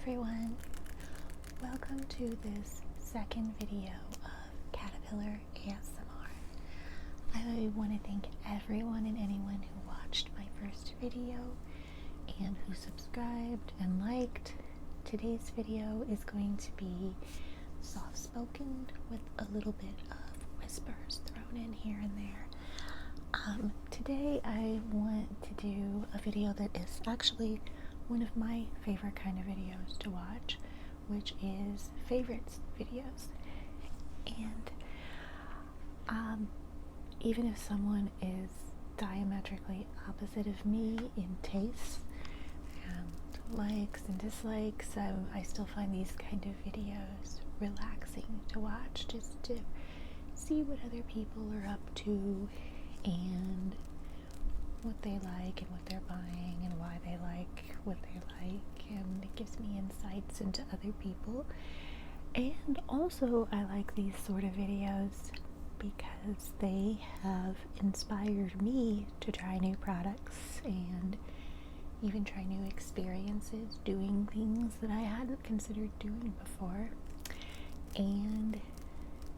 everyone, welcome to this second video of Caterpillar ASMR. I want to thank everyone and anyone who watched my first video and who subscribed and liked. Today's video is going to be soft-spoken with a little bit of whispers thrown in here and there. Today I want to do a video that is actually one of my favorite kind of videos to watch, which is favorites videos. And even if someone is diametrically opposite of me in tastes and likes and dislikes, I still find these kind of videos relaxing to watch, just to see what other people are up to and what they like and what they're buying and why they like what they like, and it gives me insights into other people. And also I like these sort of videos because they have inspired me to try new products and even try new experiences doing things that I hadn't considered doing before. And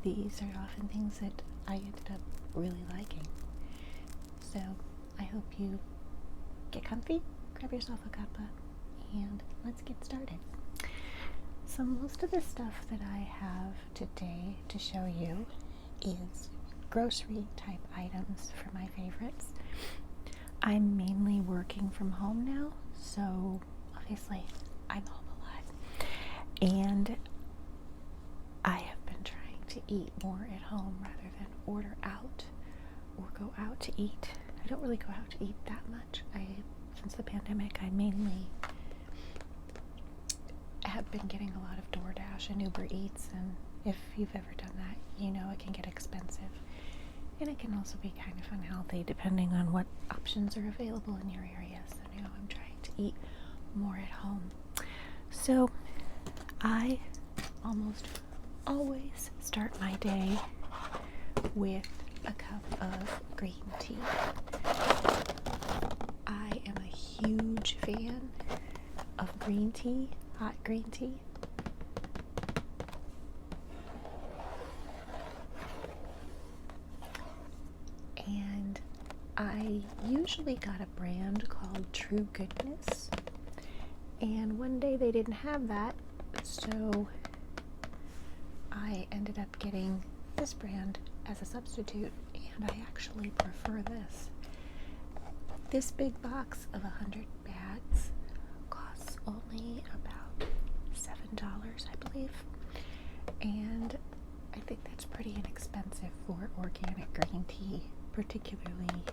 these are often things that I ended up really liking. So I hope you get comfy, grab yourself a cuppa, and let's get started. So most of the stuff that I have today to show you is grocery type items for my favorites. I'm mainly working from home now, so obviously I'm home a lot. And I have been trying to eat more at home rather than order out or go out to eat. I don't really go out to eat that much. Since the pandemic, I mainly have been getting a lot of DoorDash and Uber Eats, and if you've ever done that, you know it can get expensive. And it can also be kind of unhealthy depending on what options are available in your area. So now I'm trying to eat more at home. So I almost always start my day with a cup of green tea. I am a huge fan of green tea, hot green tea. And I usually got a brand called True Goodness, and one day they didn't have that, so I ended up getting this brand as a substitute, and I actually prefer this. This big box of 100 bags costs only about $7, I believe, and I think that's pretty inexpensive for organic green tea, particularly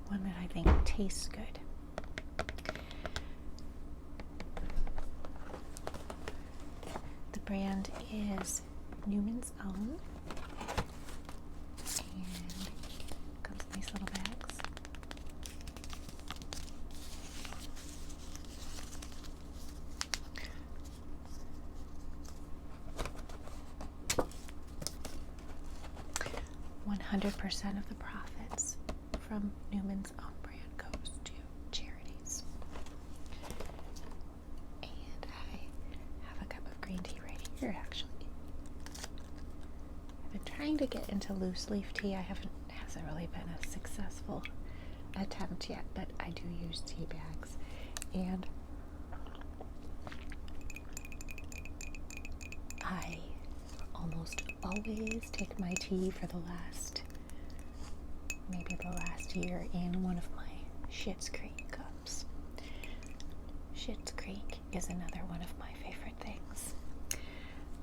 one that I think tastes good. The brand is Newman's Own, and comes in these little bags. %100% of the profits from Newman's Own brand goes to charities. And I have a cup of green tea right here, actually. I've been trying to get into loose leaf tea. It hasn't really been a successful attempt yet, but I do use tea bags. And I almost always take my tea for the last year in one of my Schitt's Creek cups. Schitt's Creek is another one of my favorite things.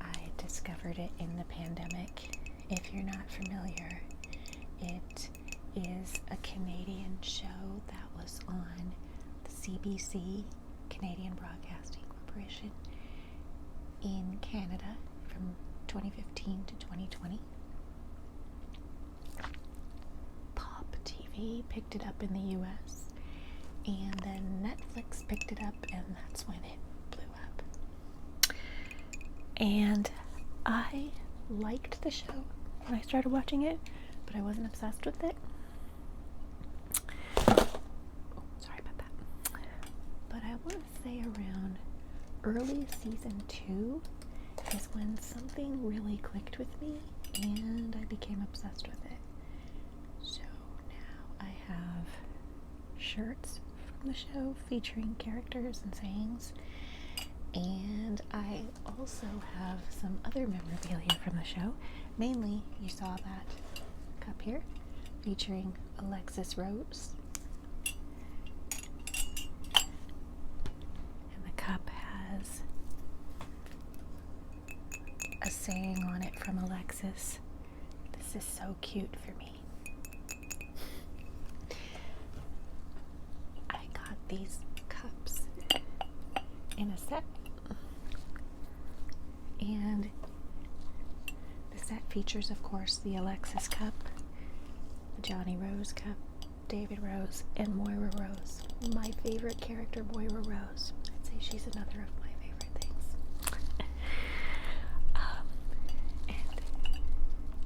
I discovered it in the pandemic. If you're not familiar, it is a Canadian show that was on the CBC, Canadian Broadcasting Corporation, in Canada from 2015 to 2020. Pop TV picked it up in the US, and then Netflix picked it up, and that's when it blew up. And I liked the show when I started watching it, but I wasn't obsessed with it. Oh, sorry about that. But I want to say around early season 2 is when something really clicked with me and I became obsessed with it. So now I have shirts from the show featuring characters and sayings, and I also have some other memorabilia from the show. Mainly, you saw that cup here featuring Alexis Rose, and the cup has a saying on it from Alexis. This is so cute for me. I got these cups in a set, and the set features, of course, the Alexis cup, the Johnny Rose cup, David Rose, and Moira Rose. My favorite character, Moira Rose. I'd say she's another of my favorite things. And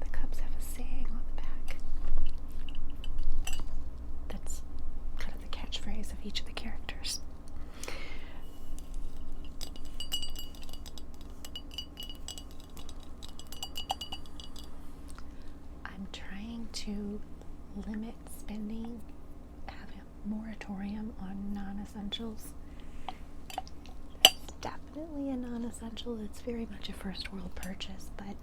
the cups have a saying on the back that's kind of the catchphrase of each of the characters. I'm trying to limit spending, have a moratorium on non-essentials. It's definitely a non-essential. It's very much a first world purchase, but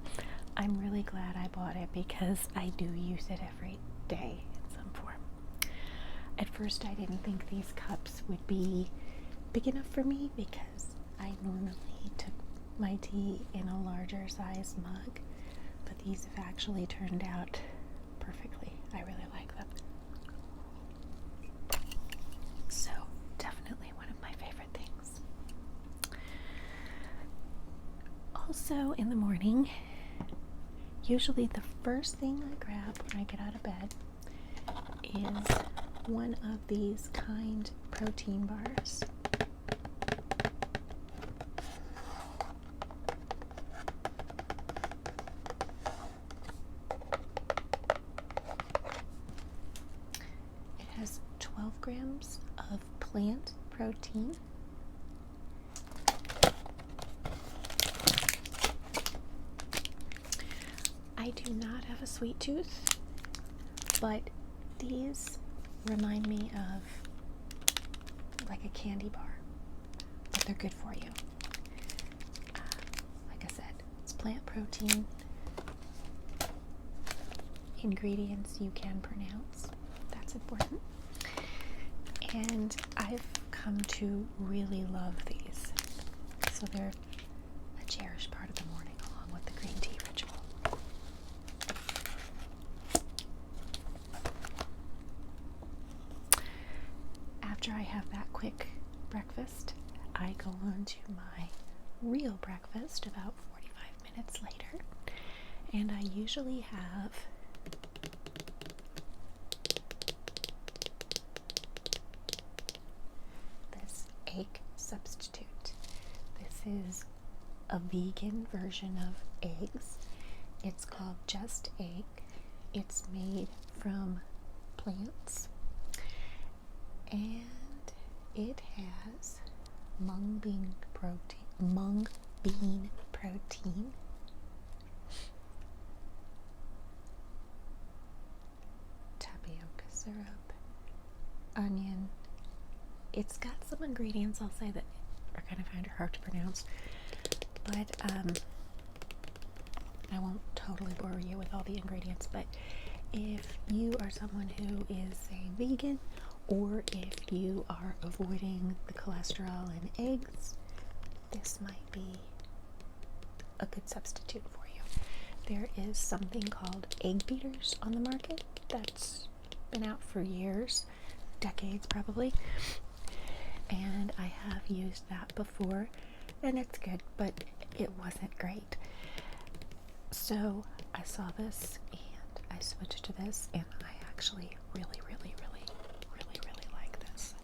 I'm really glad I bought it because I do use it every day in some form. At first I didn't think these cups would be big enough for me because I normally took my tea in a larger size mug, but these have actually turned out perfectly. I really like them. So, definitely one of my favorite things. Also, in the morning, usually the first thing I grab when I get out of bed is one of these Kind protein bars. It has 12 grams of plant protein, I do not have a sweet tooth, but these remind me of like a candy bar, but they're good for you. Like I said, it's plant protein, ingredients you can pronounce. That's important. And I've come to really love these. So they're a cherished part of the morning along with the green tea ritual. After I have that quick breakfast, I go on to my real breakfast about 45 minutes later. And I usually have this egg substitute. This is a vegan version of eggs. It's called Just Egg. It's made from plants, and it has mung bean protein, tapioca syrup, onion. It's got some ingredients, I'll say, that are kind of hard to pronounce, but I won't totally bore you with all the ingredients. But if you are someone who is, say, vegan, or if you are avoiding the cholesterol in eggs, this might be a good substitute for you. There is something called egg beaters on the market that's been out for years, decades probably, and I have used that before, and it's good, but it wasn't great. So I saw this and I switched to this, and I actually really like this.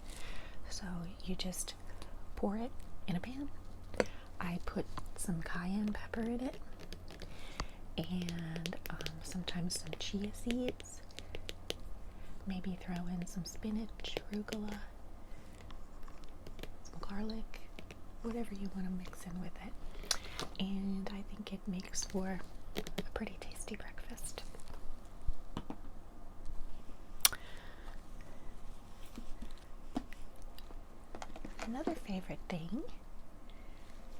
So you just pour it in a pan. I put some cayenne pepper in it, and sometimes some chia seeds. Maybe throw in some spinach, arugula, some garlic, whatever you want to mix in with it. And I think it makes for a pretty tasty breakfast. Another favorite thing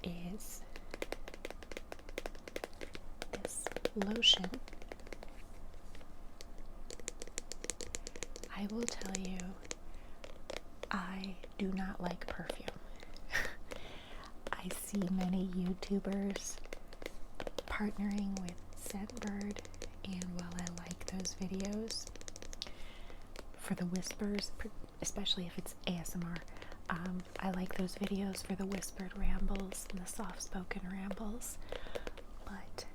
is this lotion. I will tell you, I do not like perfume. I see many YouTubers partnering with Scentbird, and while I like those videos for the whispers, especially if it's ASMR, I like those videos for the whispered rambles and the soft-spoken rambles, but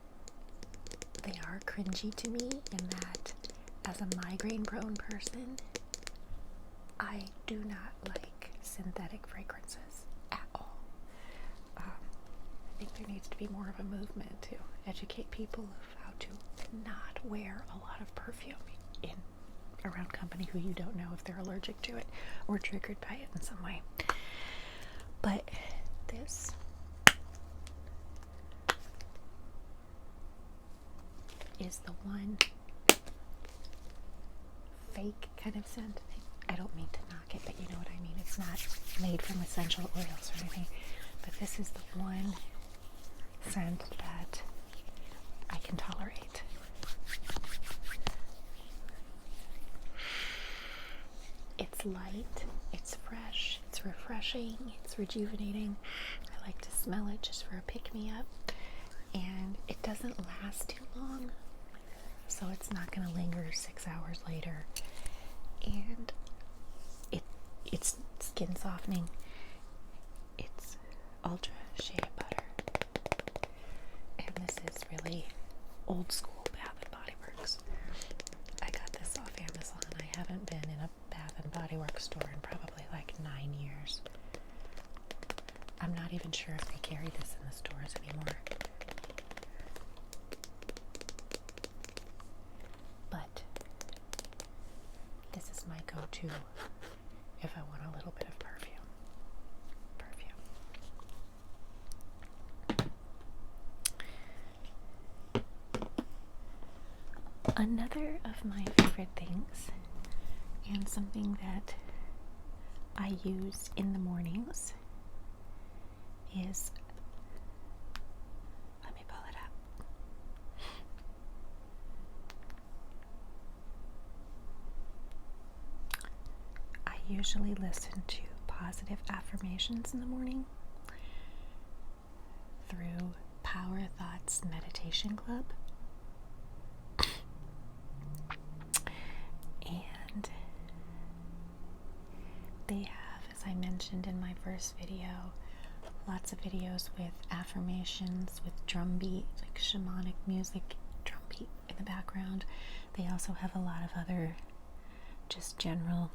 they are cringy to me in that, as a migraine-prone person, I do not like synthetic fragrances at all. I think there needs to be more of a movement to educate people of how to not wear a lot of perfume around company who you don't know if they're allergic to it or triggered by it in some way. But this is the one fake kind of scent. I don't mean to knock it, but you know what I mean. It's not made from essential oils or anything, but this is the one scent that I can tolerate. It's light, it's fresh, it's refreshing, it's rejuvenating. I like to smell it just for a pick-me-up, and it doesn't last too long, so it's not going to linger 6 hours later. And it's skin softening. It's ultra shea butter, and this is really old school Bath and Body Works. I got this off Amazon. I haven't been in a Bath and Body Works store in probably like 9 years. I'm not even sure if they carry this in the stores anymore. But this is my go-to if I want a little bit of perfume. Another of my favorite things, and something that I use in the mornings, is, let me pull it up. I usually listen to positive affirmations in the morning through Power Thoughts Meditation Club. And they have, as I mentioned in my first video, lots of videos with affirmations, with drum beat, like shamanic music, drum beat in the background. They also have a lot of other just general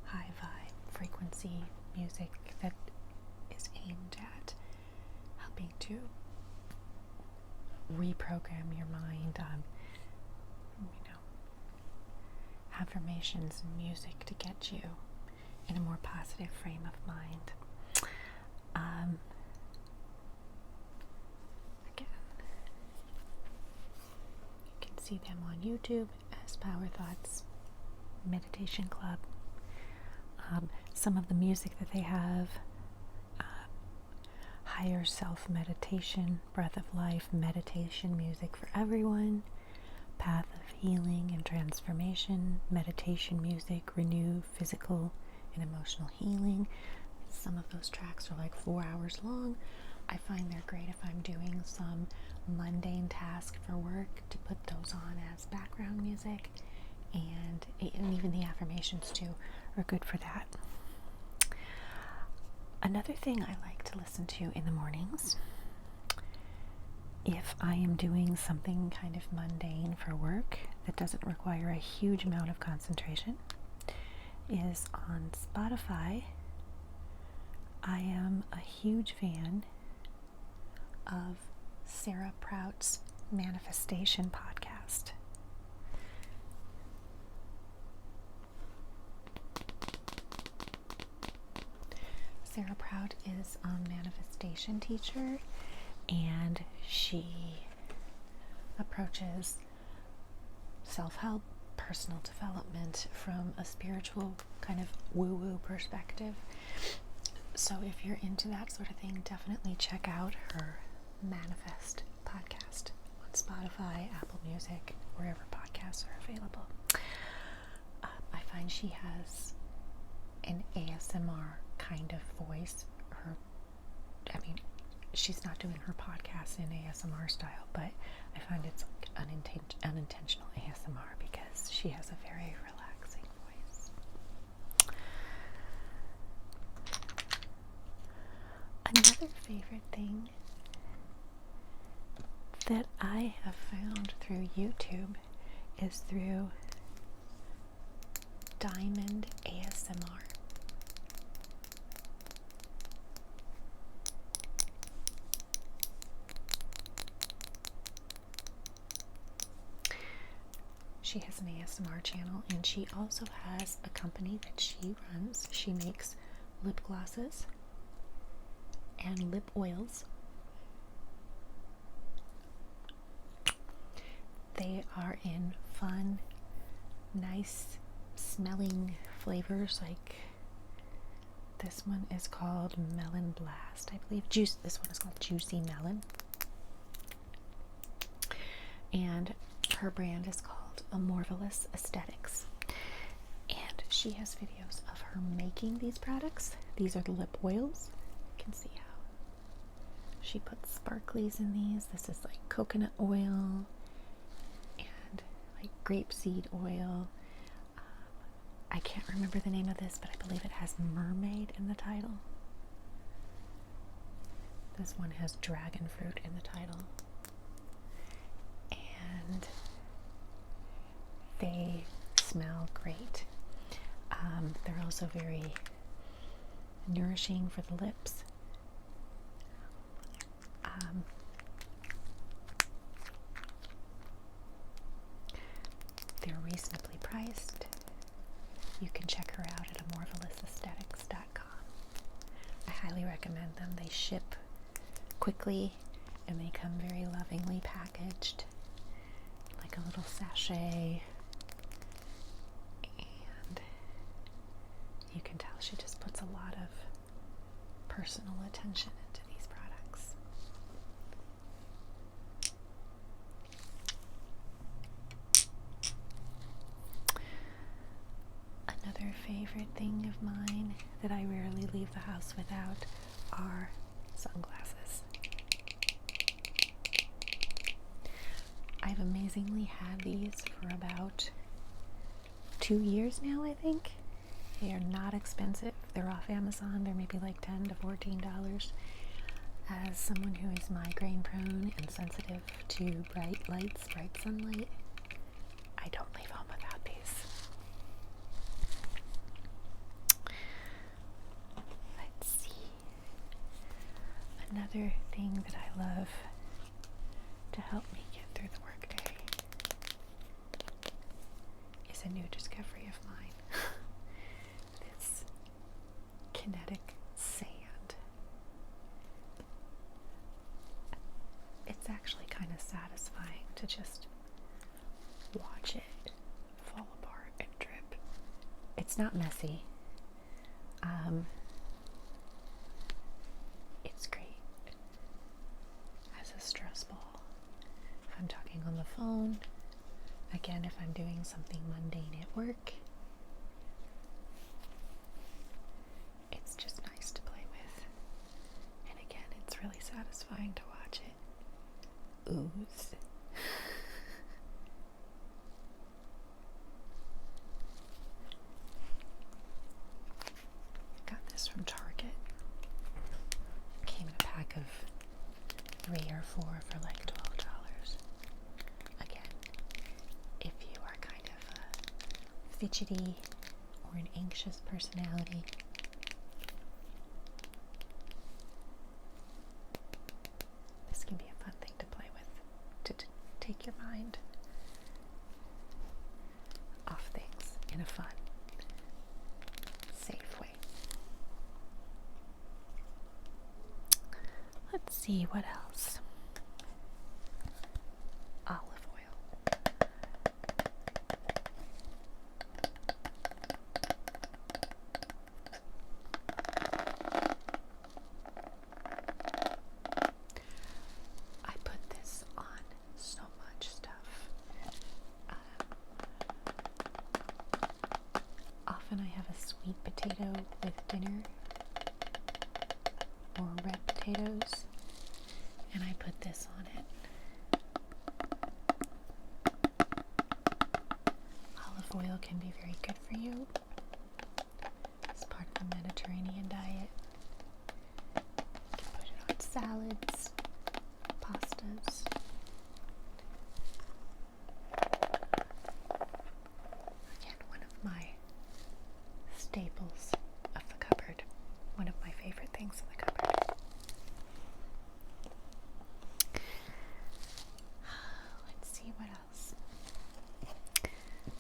high vibe frequency music that is aimed at helping to reprogram your mind on, affirmations and music to get you in a more positive frame of mind. Again, you can see them on YouTube as Power Thoughts Meditation Club. Some of the music that they have, Higher Self Meditation, Breath of Life meditation music for everyone, Path of Healing and Transformation meditation music, Renew Physical and Emotional Healing. Some of those tracks are like 4 hours long. I find they're great if I'm doing some mundane task for work to put those on as background music, and even the affirmations too are good for that. Another thing I like to listen to in the mornings, if I am doing something kind of mundane for work that doesn't require a huge amount of concentration, is on Spotify. I am a huge fan of Sarah Prout's Manifestation podcast. Sarah Prout is a manifestation teacher, and she approaches self-help, personal development from a spiritual kind of woo-woo perspective. So if you're into that sort of thing, definitely check out her Manifest podcast on Spotify, Apple Music, wherever podcasts are available. I find she has an ASMR kind of voice. She's not doing her podcast in ASMR style, but I find it's like unintentional ASMR because she has a very relaxing voice. Another favorite thing that I have found through YouTube is through Diamond ASMR. She has an ASMR channel, and she also has a company that she runs. She makes lip glosses and lip oils. They are in fun, nice smelling flavors. Like this one is called Melon Blast, I believe. This one is called Juicy Melon. And her brand is called Amorphous Aesthetics. And she has videos of her making these products. These are the lip oils. You can see how she puts sparklies in these. This is like coconut oil and like grapeseed oil. I can't remember the name of this, but I believe it has mermaid in the title. This one has dragon fruit in the title. And they smell great. They're also very nourishing for the lips. They're reasonably priced. You can check her out at amorphousaesthetics.com. I highly recommend them. They ship quickly and they come very lovingly packaged, like a little sachet. And you can tell she just puts a lot of personal attention into these products. Another favorite thing of mine that I rarely leave the house without are sunglasses. I've amazingly had these for about 2 years now, I think. They are not expensive. They're off Amazon. They're maybe like $10 to $14. As someone who is migraine prone and sensitive to bright lights, bright sunlight, I don't leave home without these. Let's see. Another thing that I love to help me get through the workday is a new discovery of mine. This kinetic sand. It's actually kind of satisfying to just watch it fall apart and drip. It's not messy. It's great as a stress ball. If I'm talking on the phone, again, if I'm doing something mundane at work, it's just nice to play with. And again, it's really satisfying to watch it ooze. Got this from Target. Came in a pack of 3 or 4 for like $12. Again, if you are kind of a fidgety or an anxious personality, this can be a fun thing to play with, to take your mind off things in a fun, safe way. see what else. Olive oil. I put this on so much stuff. Often I have a sweet potato with dinner, or red potatoes, and I put this on it. Olive oil can be very good for you. It's part of the Mediterranean diet. You can put it on salads, pastas. Again, one of my staples of the cupboard. One of my favorite things in the cupboard. Let's see what else.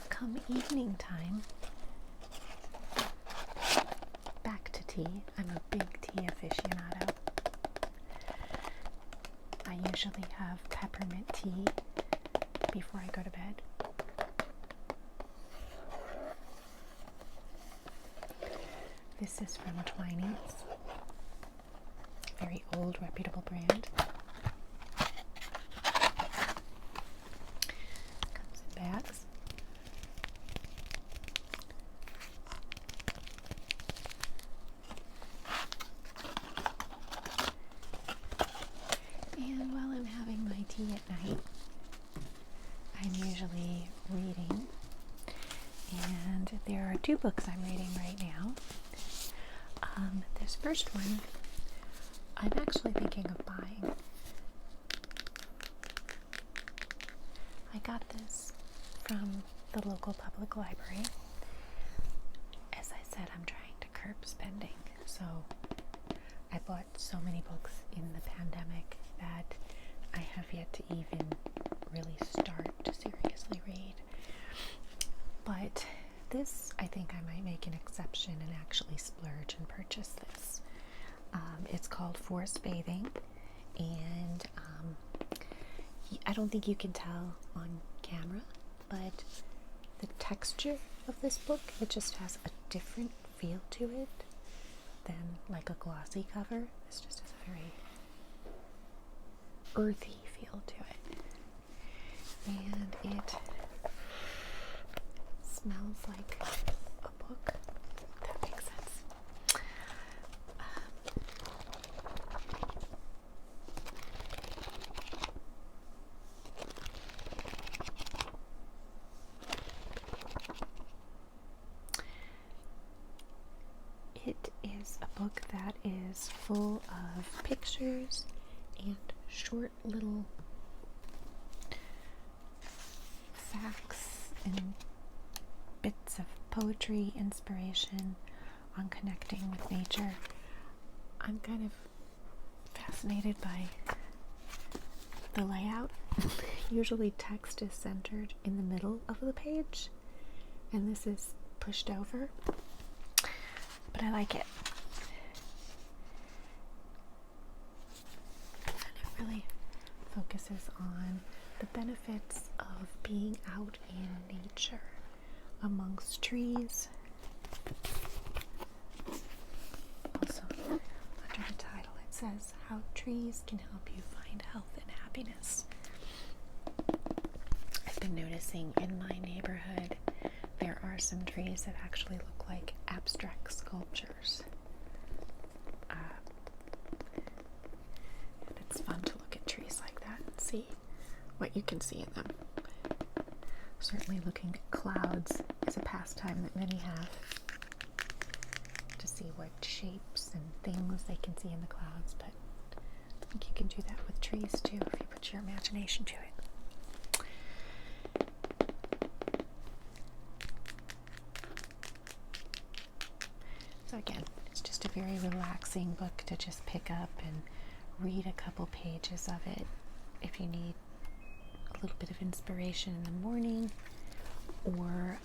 Come evening time, back to tea. I'm a big tea aficionado. I usually have peppermint tea before I go to bed. This is from Twinings, very old, reputable brand. Comes in bags. And while I'm having my tea at night, I'm usually reading. And there are 2 books I'm reading right now. This first one, I'm actually thinking of buying. I got this from the local public library. As I said, I'm trying to curb spending, so I bought so many books in the pandemic that I have yet to even really start to seriously read. But this, I think I might make an exception and actually splurge and purchase this. It's called Forest Bathing, and I don't think you can tell on camera, but the texture of this book, it just has a different feel to it than like a glossy cover. This just has a very earthy feel to it, and it smells like a book, if that makes sense. It is a book that is full of pictures and short little facts and bits of poetry, inspiration on connecting with nature. I'm kind of fascinated by the layout. Usually text is centered in the middle of the page, and this is pushed over, but I like it. And it really focuses on the benefits of being out in nature, amongst trees. Also, under the title, it says how trees can help you find health and happiness. I've been noticing in my neighborhood there are some trees that actually look like abstract sculptures. And it's fun to look at trees like that and see what you can see in them. Certainly looking at clouds is a pastime that many have, to see what shapes and things they can see in the clouds, but I think you can do that with trees too if you put your imagination to it. So again, it's just a very relaxing book to just pick up and read a couple pages of it if you need a little bit of inspiration in the morning, or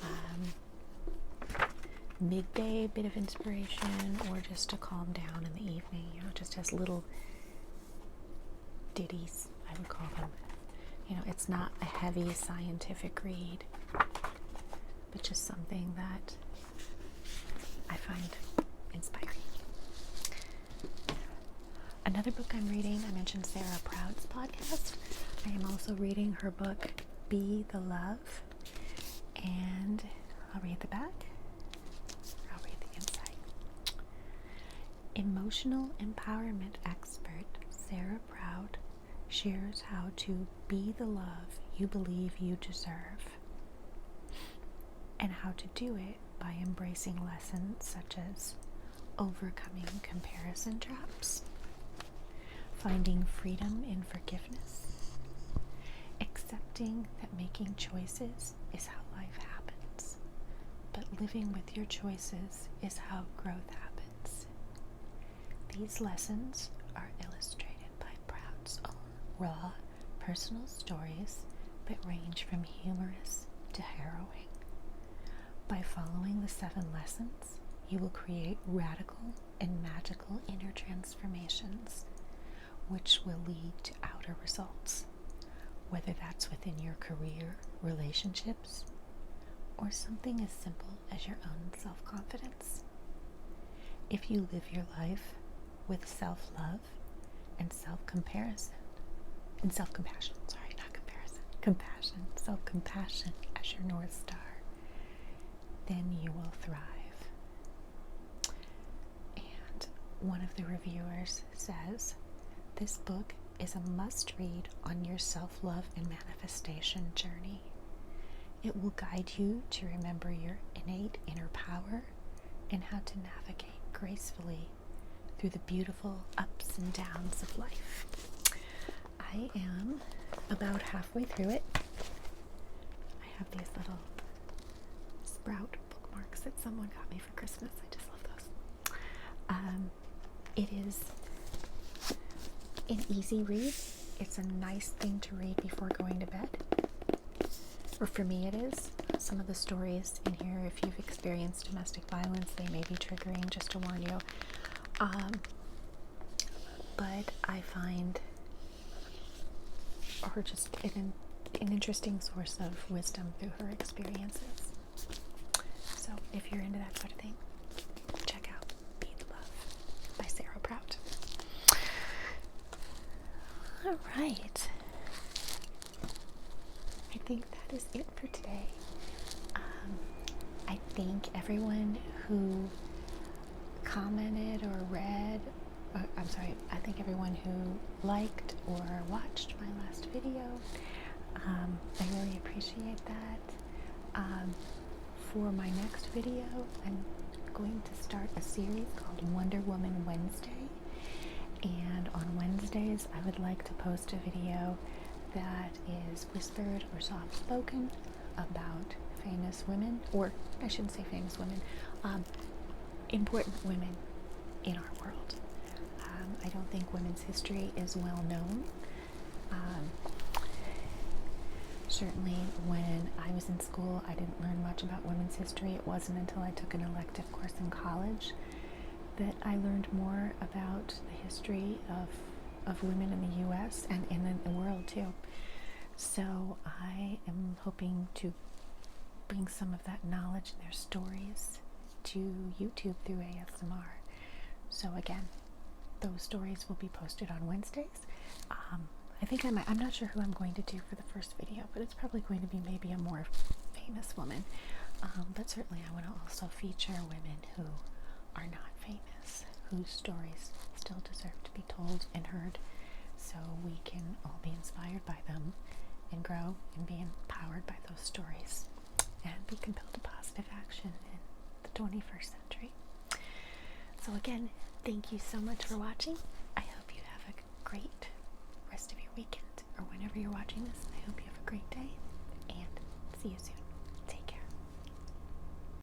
midday bit of inspiration, or just to calm down in the evening. You know, just has little ditties, I would call them. It's not a heavy scientific read, but just something that I find inspiring. Another book I'm reading, I mentioned Sarah Proud's podcast. I am also reading her book, Be the Love, and I'll read the back. I'll read the inside. Emotional empowerment expert Sarah Proud shares how to be the love you believe you deserve, and how to do it by embracing lessons such as overcoming comparison traps, finding freedom in forgiveness, accepting that making choices is how life happens, but living with your choices is how growth happens. These lessons are illustrated by Proud's own raw, personal stories that range from humorous to harrowing. By following the 7 lessons, you will create radical and magical inner transformations, which will lead to outer results, whether that's within your career, relationships, or something as simple as your own self-confidence. If you live your life with self-love and self-compassion as your North Star, then you will thrive. And one of the reviewers says, this book is a must-read on your self-love and manifestation journey. It will guide you to remember your innate inner power and how to navigate gracefully through the beautiful ups and downs of life. I am about halfway through it. I have these little Sprout bookmarks that someone got me for Christmas. I just love those. It is an easy read. It's a nice thing to read before going to bed. Or for me it is. Some of the stories in here, if you've experienced domestic violence, they may be triggering, just to warn you. But I find her just an interesting source of wisdom through her experiences. So if you're into that sort of thing, check out Be the Love by Sarah Proud. All right. I think that is it for today. I thank everyone who commented or read, I think everyone who liked or watched my last video. I really appreciate that. For my next video, I'm going to start a series called Wonder Woman Wednesday. And on Wednesdays, I would like to post a video that is whispered or soft-spoken about famous women, or I shouldn't say famous women, important women in our world. I don't think women's history is well known. Certainly when I was in school, I didn't learn much about women's history. It wasn't until I took an elective course in college that I learned more about the history of women in the U.S. and in the world too. So I am hoping to bring some of that knowledge and their stories to YouTube through ASMR. So again, those stories will be posted on Wednesdays. I think I'm not sure who I'm going to do for the first video, but it's probably going to be maybe a more famous woman. But certainly I want to also feature women who are not famous, whose stories still deserve to be told and heard, so we can all be inspired by them and grow and be empowered by those stories and be compelled to positive action in the 21st century. So again, thank you so much for watching. I hope you have a great rest of your weekend, or whenever you're watching this. I hope you have a great day, and see you soon.